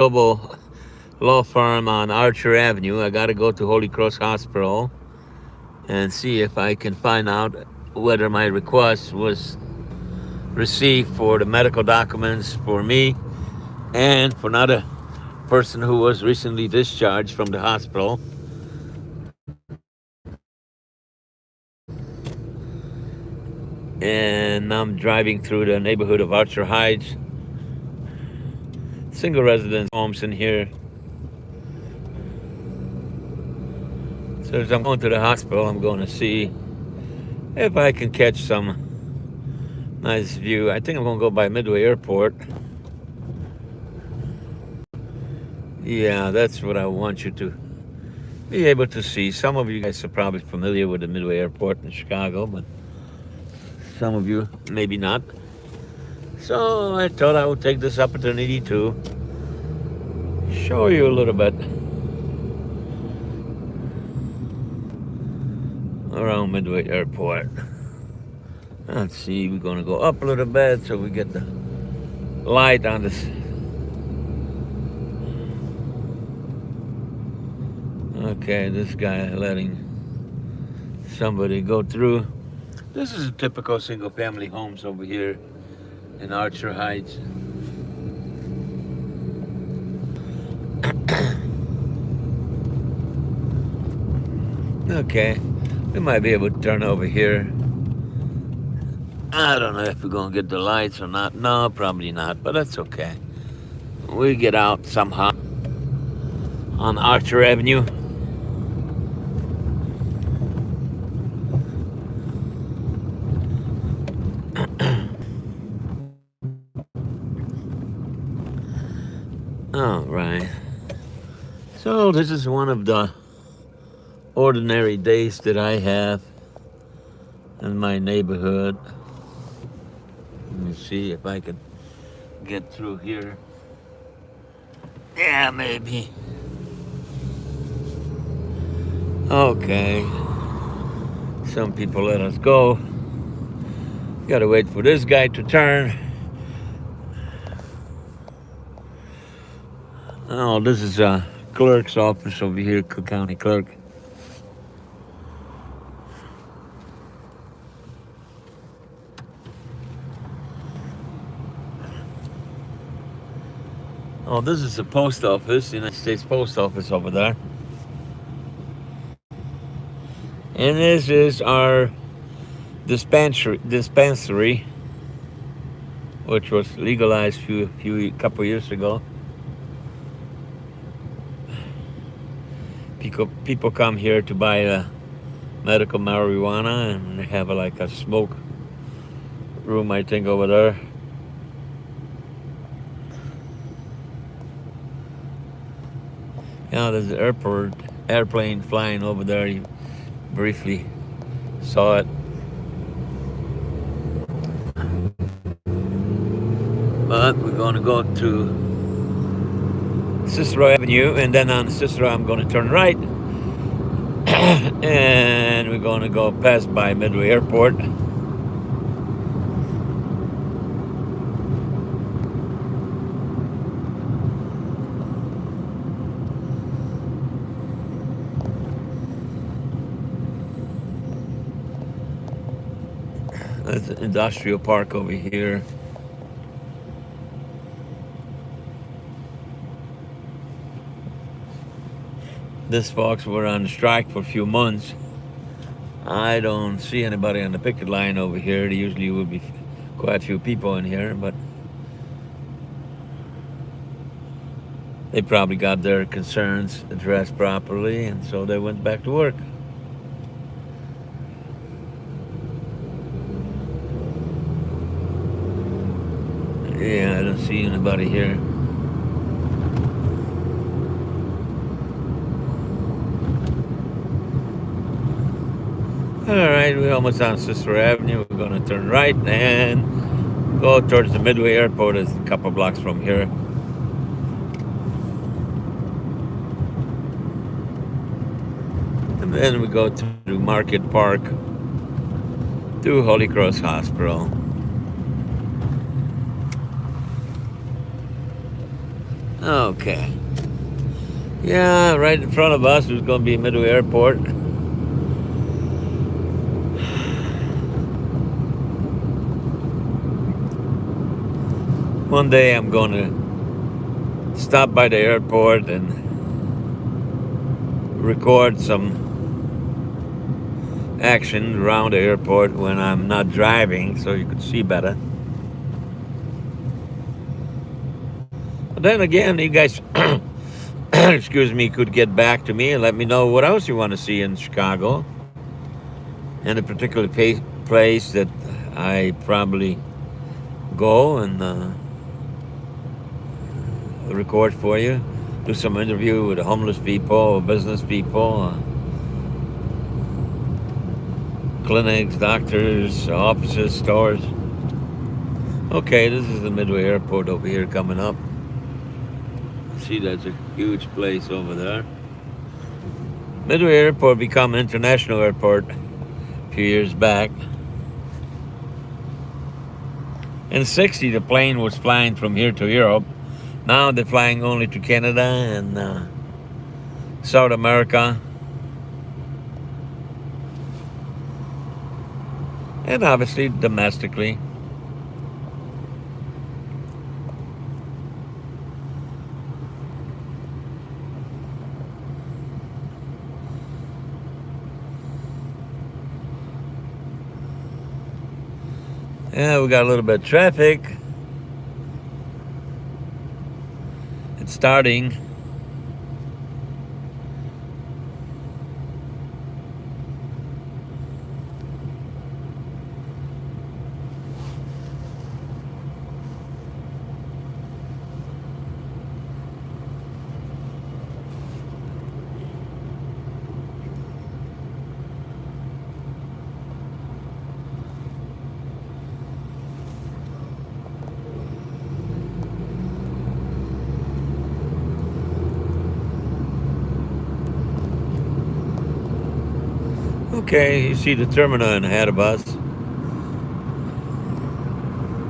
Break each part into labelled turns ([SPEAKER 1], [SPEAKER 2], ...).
[SPEAKER 1] global law firm on Archer Avenue. I got to go to Holy Cross Hospital and see if I can find out whether my request was received for the medical documents for me and for another person who was recently discharged from the hospital. And I'm driving through the neighborhood of Archer Heights. Single residence homes in here. So as I'm going to the hospital, I'm going to see if I can catch some nice view. I think I'm going to go by Midway Airport. Yeah, that's what I want you to be able to see. Some of you guys are probably familiar with the Midway Airport in Chicago, but some of you maybe not. So I thought I would take this opportunity to show you a little bit around Midway Airport. Let's see, we're going to go up a little bit so we get the light on this. Okay, this guy letting somebody go through. This is a typical single family homes over here in Archer Heights. Okay, we might be able to turn over here. I don't know if we're going to get the lights or not. No, probably not, but that's okay. We get out somehow on Archer Avenue. All right. So this is one of the ordinary days that I have in my neighborhood. Let me see if I can get through here. Yeah, maybe. Okay. Some people let us go. Gotta wait for this guy to turn. Oh, this is a clerk's office over here, Cook County Clerk. Oh, this is the post office, United States Post Office over there. And this is our dispensary, which was legalized a couple years ago. People come here to buy medical marijuana, and they have like a smoke room, I think, over there. Yeah, there's an airplane flying over there. You briefly saw it. But we're going to go to Cicero Avenue, and then on Cicero I'm going to turn right. And we're going to go past by Midway Airport. There's an industrial park over here. This folks were on strike for a few months. I don't see anybody on the picket line over here. There usually would be quite a few people in here, but they probably got their concerns addressed properly, and so they went back to work. Yeah, I don't see anybody here. Alright, we're almost on Cicero Avenue. We're going to turn right and go towards the Midway Airport. It's a couple blocks from here. And then we go to Market Park to Holy Cross Hospital. Okay. Yeah, right in front of us was going to be Midway Airport. One day I'm going to stop by the airport and record some action around the airport when I'm not driving so you could see better. But then again, you guys, excuse me, could get back to me and let me know what else you want to see in Chicago. And a particular place that I probably go and record for you. Do some interview with homeless people, business people, clinics, doctors, offices, stores. Okay, this is the Midway Airport over here coming up. See, that's a huge place over there. Midway Airport became an international airport a few years back. In '60, the plane was flying from here to Europe. Now they're flying only to Canada and South America. And obviously domestically. Yeah, we got a little bit of traffic. It's starting. Okay, you see the terminal ahead of us.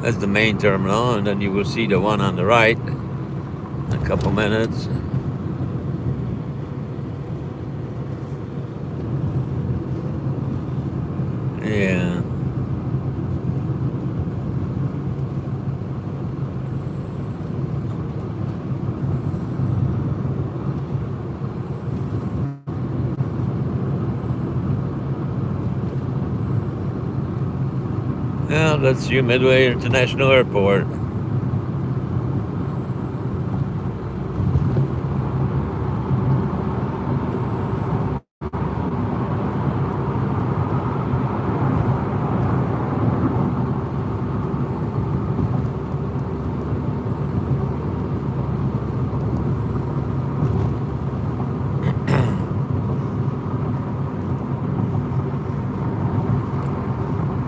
[SPEAKER 1] That's the main terminal, and then you will see the one on the right in a couple minutes. Yeah. Yeah, that's you, Midway International Airport.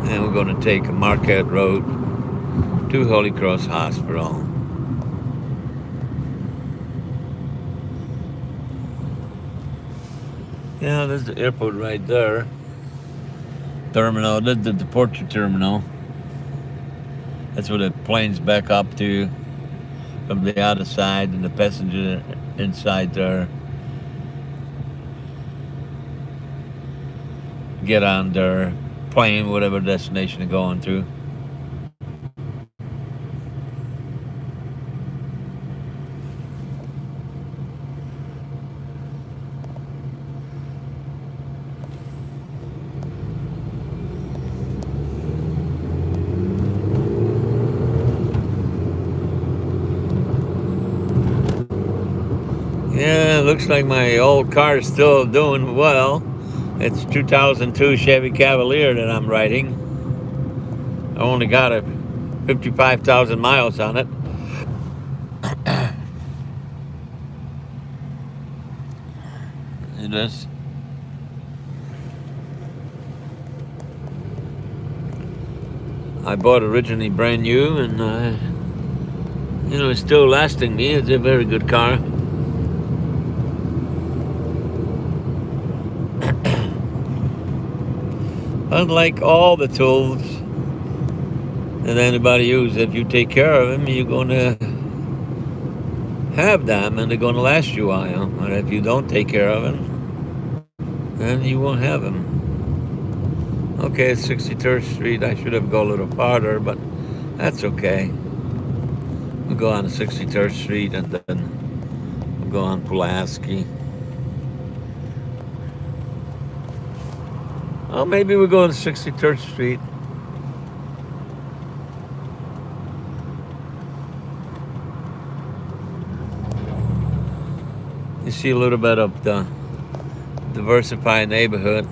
[SPEAKER 1] And we're going to take Marquette Road to Holy Cross Hospital. Yeah, there's the airport right there. Terminal, that's the departure terminal. That's where the planes back up to from the other side, and the passenger inside there get on their plane, whatever destination they're going to. Yeah, looks like my old car is still doing well. It's 2002 Chevy Cavalier that I'm riding. I only got 55,000 miles on it. It is. I bought originally brand new, and it's still lasting me. It's a very good car. Unlike all the tools that anybody uses, if you take care of them, you're going to have them, and they're going to last you a while. But if you don't take care of them, then you won't have them. Okay, it's 63rd Street. I should have gone a little farther, but that's okay. We'll go on to 63rd Street, and then we'll go on Pulaski. Oh, maybe we'll go on 63rd Street. You see a little bit of the diversified neighborhood.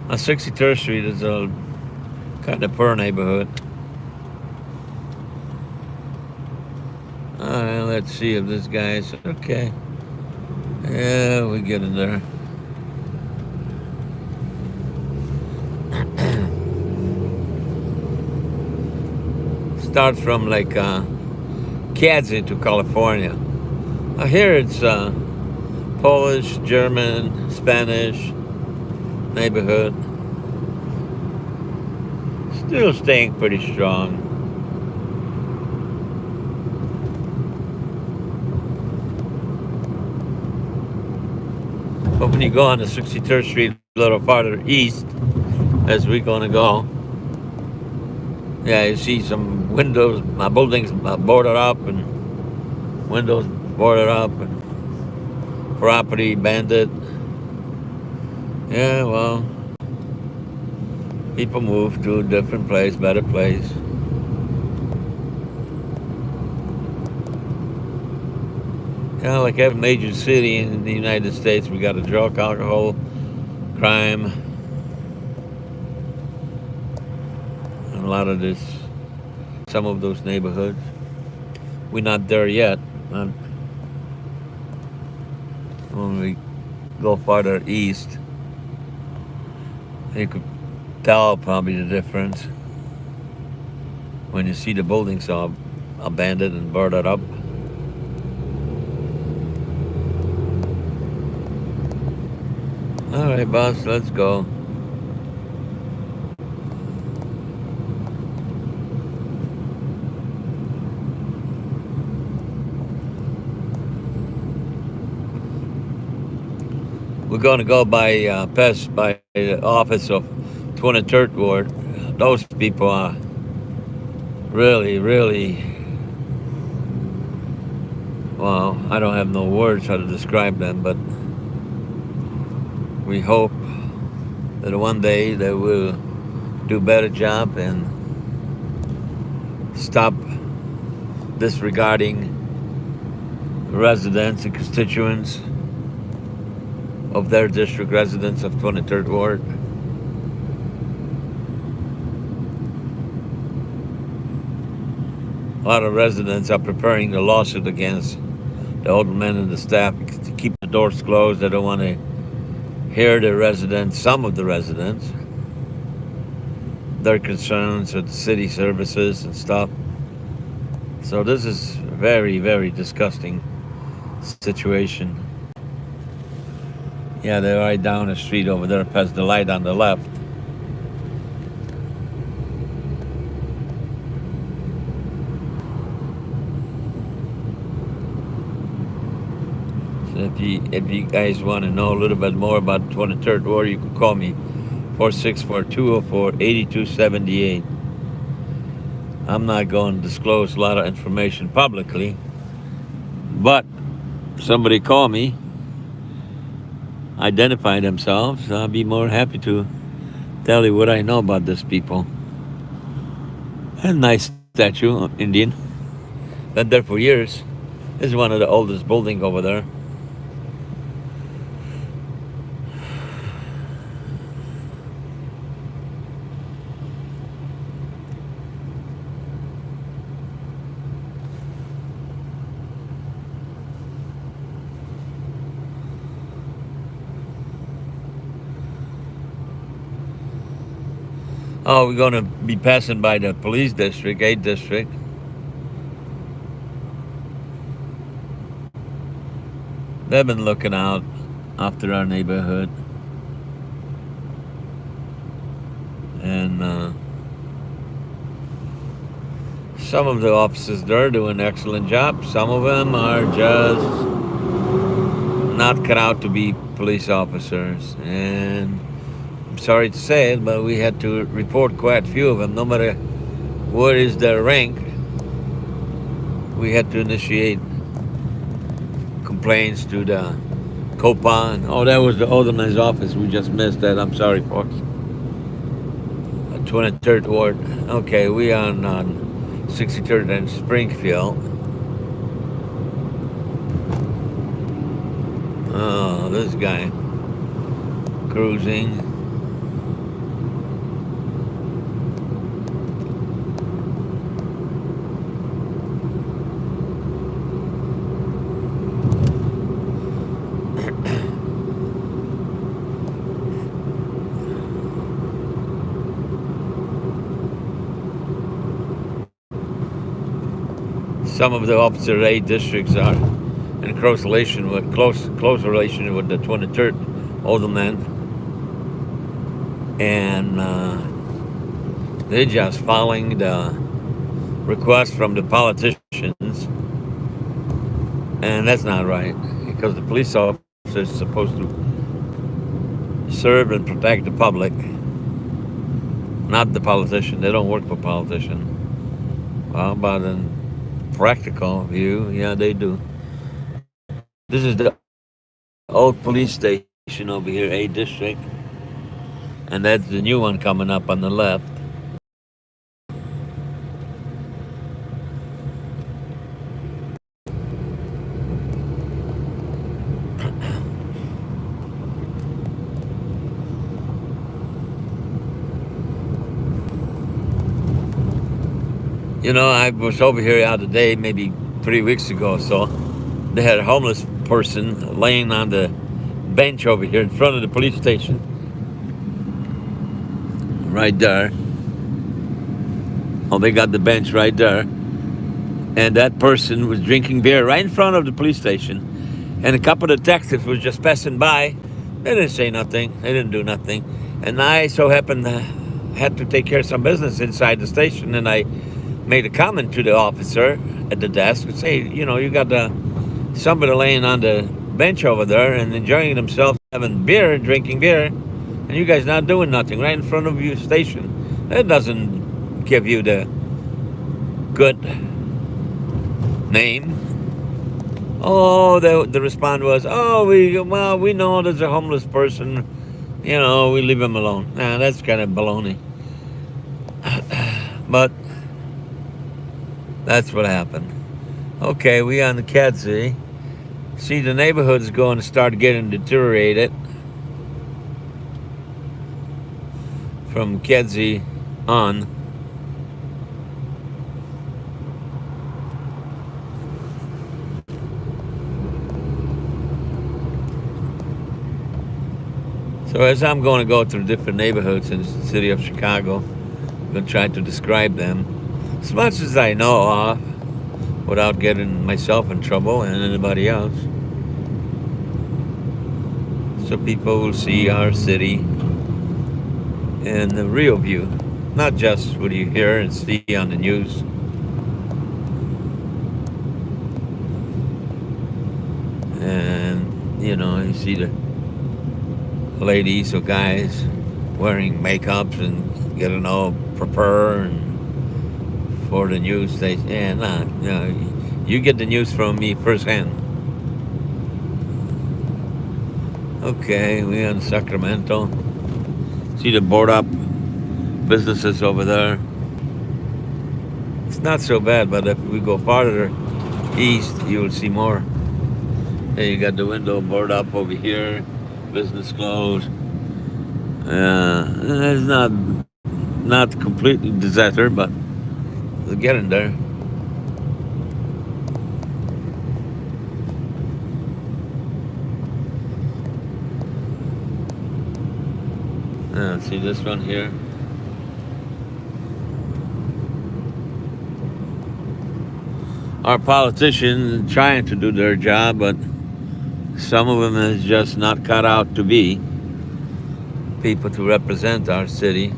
[SPEAKER 1] 63rd Street is a kind of poor neighborhood. All right, let's see if this guy's okay. Yeah, we get in there. Starts from like Kansas to California. Here it's Polish, German, Spanish neighborhood. Still staying pretty strong. But when you go on to 63rd Street a little farther east, as we're going to go, yeah, you see some windows, buildings boarded up, and windows boarded up, and property banded. Yeah, well, people move to a different place, better place. Yeah, like every major city in the United States, we got a drug, alcohol, crime, and a lot of this, some of those neighborhoods. We're not there yet. When we go farther east, you could tell probably the difference when you see the buildings all abandoned and boarded up. All right, boss, let's go. We're going to go by past by the office of 23rd Ward. Those people are really, really, well, I don't have no words how to describe them, but we hope that one day they will do a better job and stop disregarding residents and constituents of their district, residents of 23rd Ward. A lot of residents are preparing the lawsuit against the aldermen and the staff to keep the doors closed. They don't want to hear the residents, some of the residents, their concerns with the city services and stuff. So this is a very, very disgusting situation. Yeah, they're right down the street over there past the light on the left. So if you guys want to know a little bit more about 23rd Ward, you can call me 464-204-8278. I'm not going to disclose a lot of information publicly, but somebody call me, identify themselves, I'll be more happy to tell you what I know about these people. A nice statue, Indian. Been there for years. This is one of the oldest buildings over there. Oh, we're going to be passing by the police district, 8th district. They've been looking out after our neighborhood. And some of the officers there do an excellent job. Some of them are just not cut out to be police officers. And I'm sorry to say it, but we had to report quite a few of them. No matter what is their rank, we had to initiate complaints to the COPA. And, oh, that was the Alderman's office. We just missed that. I'm sorry, folks. 23rd Ward. Okay, we are on 63rd and Springfield. Oh, this guy cruising. Some of the Officer A districts are in close relation with the 23rd Alderman, and they're just following the request from the politicians, and that's not right because the police officer is supposed to serve and protect the public, not the politician. They don't work for politicians. Well, but in practical view, yeah, they do. This is the old police station over here, A District. And that's the new one coming up on the left. You know, I was over here the other day, maybe 3 weeks ago or so. They had a homeless person laying on the bench over here in front of the police station. Right there. Oh, they got the bench right there. And that person was drinking beer right in front of the police station. And a couple of detectives was just passing by. They didn't say nothing. They didn't do nothing. And I so happened had to take care of some business inside the station. And I made a comment to the officer at the desk and say, you know, you got somebody laying on the bench over there and enjoying themselves, having beer, drinking beer, and you guys not doing nothing right in front of your station. That doesn't give you the good name. Oh, the response was, oh, we know there's a homeless person, you know, we leave him alone. Nah, that's kind of baloney. But that's what happened. Okay, we on the Kedzie. See, the neighborhood's going to start getting deteriorated from Kedzie on. So as I'm going to go through different neighborhoods in the city of Chicago, I'm going to try to describe them as much as I know of without getting myself in trouble and anybody else. So people will see our city in the real view, not just what you hear and see on the news. And, you know, you see the ladies or guys wearing makeups and getting all prepared and for the news station. Yeah, nah, no, you get the news from me firsthand. Okay, we're in Sacramento. See the board up businesses over there. It's not so bad, but if we go farther east, you will see more. Hey, you got the window board up over here, business closed. It's not completely disaster, but we're getting there. See this one here. Our politicians trying to do their job, but some of them is just not cut out to be people to represent our city.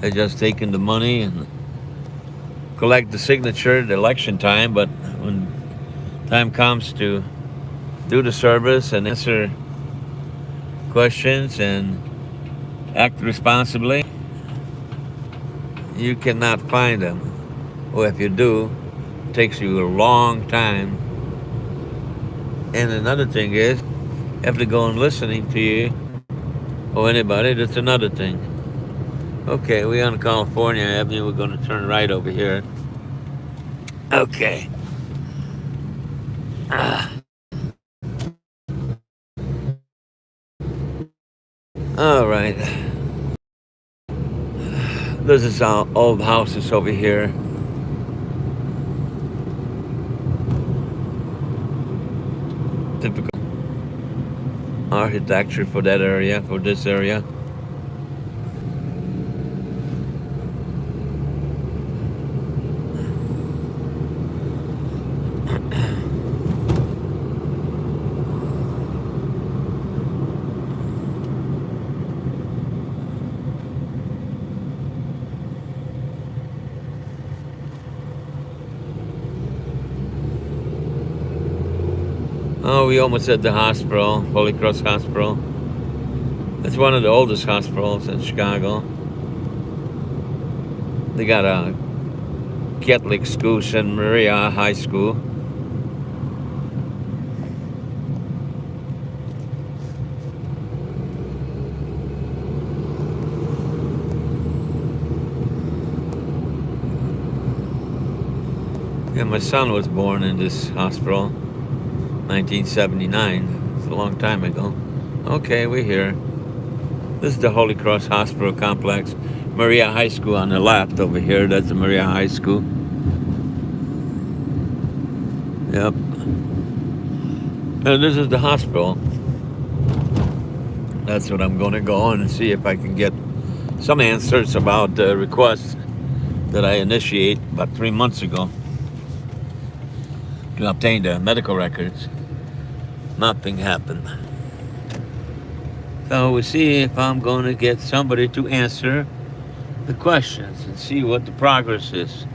[SPEAKER 1] They're just taking the money and collect the signature at election time, but when time comes to do the service and answer questions and act responsibly, you cannot find them. Or if you do, it takes you a long time. And another thing is, you have to go and listening to you or anybody, that's another thing. Okay, we're on California Avenue. We're going to turn right over here. Okay. All right. This is our old houses over here. Typical architecture for that area, for this area. Oh, we almost at the hospital, Holy Cross Hospital. It's one of the oldest hospitals in Chicago. They got a Catholic school, St. Maria High School. Yeah, my son was born in this hospital, 1979. It's a long time ago. Okay, we're here. This is the Holy Cross Hospital Complex. Maria High School on the left over here. That's the Maria High School. Yep. And this is the hospital. That's what I'm going to go on and see if I can get some answers about the request that I initiated about 3 months ago to obtain the medical records. Nothing happened. So we'll see if I'm going to get somebody to answer the questions and see what the progress is.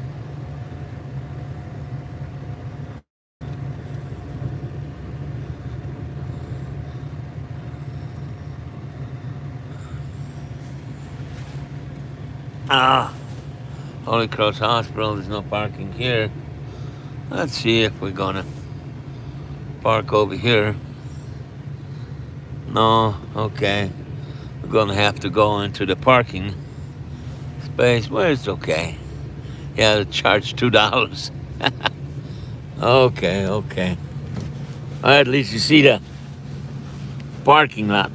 [SPEAKER 1] Holy Cross Hospital, there's no parking here. Let's see if we're gonna park over here. No, okay. We're gonna have to go into the parking space. Well, it's okay. Yeah, they charge $2. Okay. All right, at least you see the parking lot.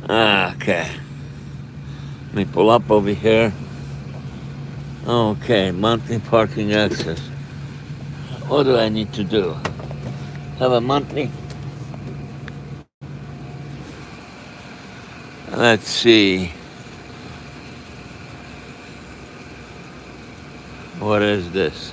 [SPEAKER 1] Okay. Let me pull up over here. Okay, monthly parking access. What do I need to do? Have a monthly? Let's see. What is this?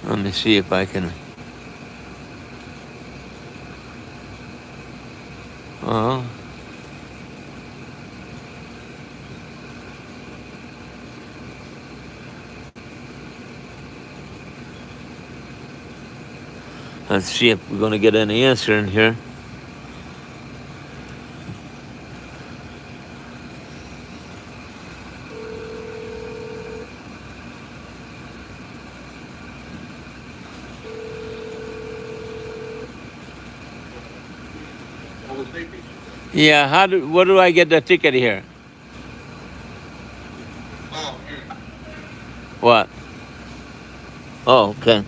[SPEAKER 1] Let me see if I can. Oh. Let's see if we're going to get any answer in here. Yeah, what do I get the ticket here? What? Oh, okay.